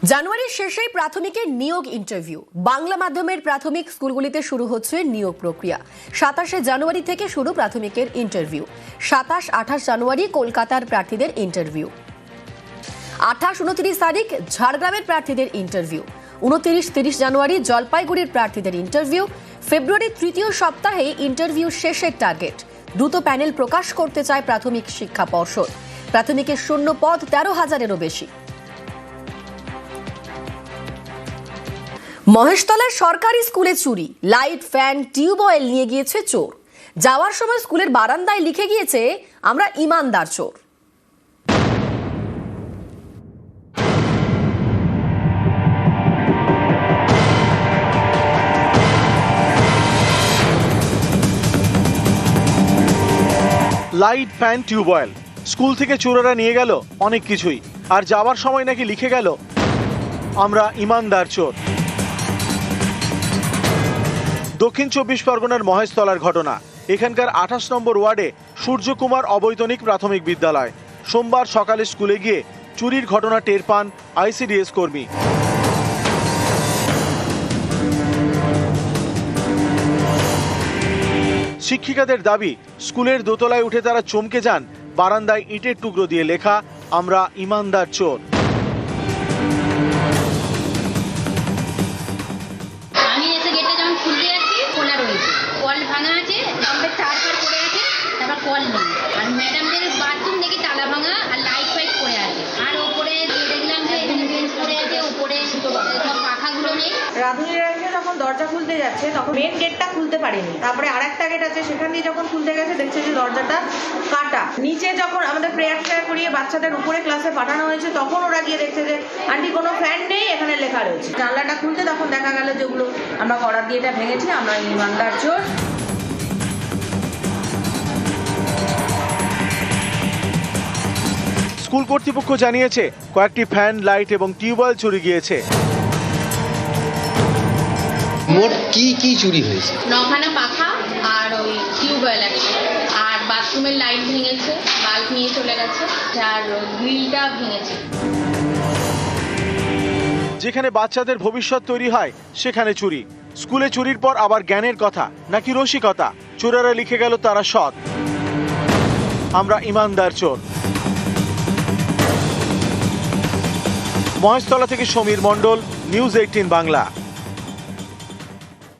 জানুয়ারির শেষেই প্রাথমিকের নিয়োগ ইন্টারভিউ। বাংলা মাধ্যমের প্রাথমিক স্কুলগুলিতে শুরু হচ্ছে নিয়োগ প্রক্রিয়া। 27 জানুয়ারি থেকে শুরু প্রাথমিকের ইন্টারভিউ। 27-28 জানুয়ারি কলকাতার প্রার্থীদের ইন্টারভিউ। 28-29 তারিখ ঝাড়গ্রামের প্রার্থীদের ইন্টারভিউ। 29-30 জানুয়ারি জলপাইগুড়ির প্রার্থীদের ইন্টারভিউ। ফেব্রুয়ারির তৃতীয় সপ্তাহে ইন্টারভিউ শেষের টার্গেট। দ্রুত প্যানেল প্রকাশ করতে চায় প্রাথমিক শিক্ষা পর্ষদ। প্রাথমিকের শূন্য পদ 13,000-এরও বেশি। মহেশতলায় সরকারি স্কুলে চুরি, লাইট, ফ্যান, টিউবওয়েল নিয়ে গিয়েছে চোর। যাওয়ার সময় স্কুলের বারান্দায় লিখে গিয়েছে, আমরা ইমানদার চোর। লাইট, ফ্যান, টিউবওয়েল স্কুল থেকে চোরেরা নিয়ে গেল অনেক কিছুই, আর যাওয়ার সময় নাকি লিখে গেল, আমরা ইমানদার চোর। দক্ষিণ 24 পরগনার মহেশতলার ঘটনা। এখানকার 28 নম্বর ওয়ার্ডে সূর্যকুমার অবৈতনিক প্রাথমিক বিদ্যালয়। সোমবার সকালে স্কুলে গিয়ে চুরির ঘটনা টের পান আইসিডিএস কর্মী। শিক্ষিকাদের দাবি, স্কুলের দোতলায় উঠে তারা চমকে যান, বারান্দায় ইটের টুকরো দিয়ে লেখা, আমরা ইমানদার চোর। কল ভাঙা আছে, লাম্পের তার পড়ে আছে, তারপর কল নেই। আর ম্যাডামদের বাথরুম দেখি তালা ভাঙা আর লাইট ফাইট পড়ে আছে। আর ওপরে দেখলাম যে এখানে বেঞ্চ পড়ে আছে, ওপরে সব পাখাগুলো নেই। রাধুনিরা যখন দরজা খুলতে যাচ্ছে তখন মেন গেটটা খুলতে পারেনি। তারপরে আরেকটা গেট আছে, সেখান দিয়ে যখন খুলতে গেছে দেখছে যে দরজাটা কাটা। নিচে যখন আমাদের প্রেয়ার করিয়ে বাচ্চাদের উপরে ক্লাসে পাঠানো হয়েছে, তখন ওরা গিয়ে দেখছে যে আন্টি কোনো ফ্যান নেই, এখানে লেখা রয়েছে। জানলাটা খুলতে তখন দেখা গেল যেগুলো আমরা করার দিয়ে এটা ভেঙেছি, আমরা ইমানদার চোর। স্কুল কর্তৃপক্ষ জানিয়েছে, কয়েকটি ফ্যান, লাইট এবং টিউবওয়েল চুরি গিয়েছে। মোট কি চুরি হয়েছে? 9খানা পাখা আর ওই টিউবওয়েল আছে, আর বাথরুমের লাইট ভেঙেছে, বাল্ব নিয়ে চলে গেছে, আর গ্রিলটা ভেঙেছে। যেখানে বাচ্চাদের ভবিষ্যৎ তৈরি হয় সেখানে চুরি। স্কুলে চুরির পর আবার জ্ঞানের কথা নাকি রসিকতা? চোরেরা লিখে গেল তারা সৎ, আমরা ইমানদার চোর। মহেশতলা থেকে সমীর মণ্ডল, নিউজ 18 বাংলা।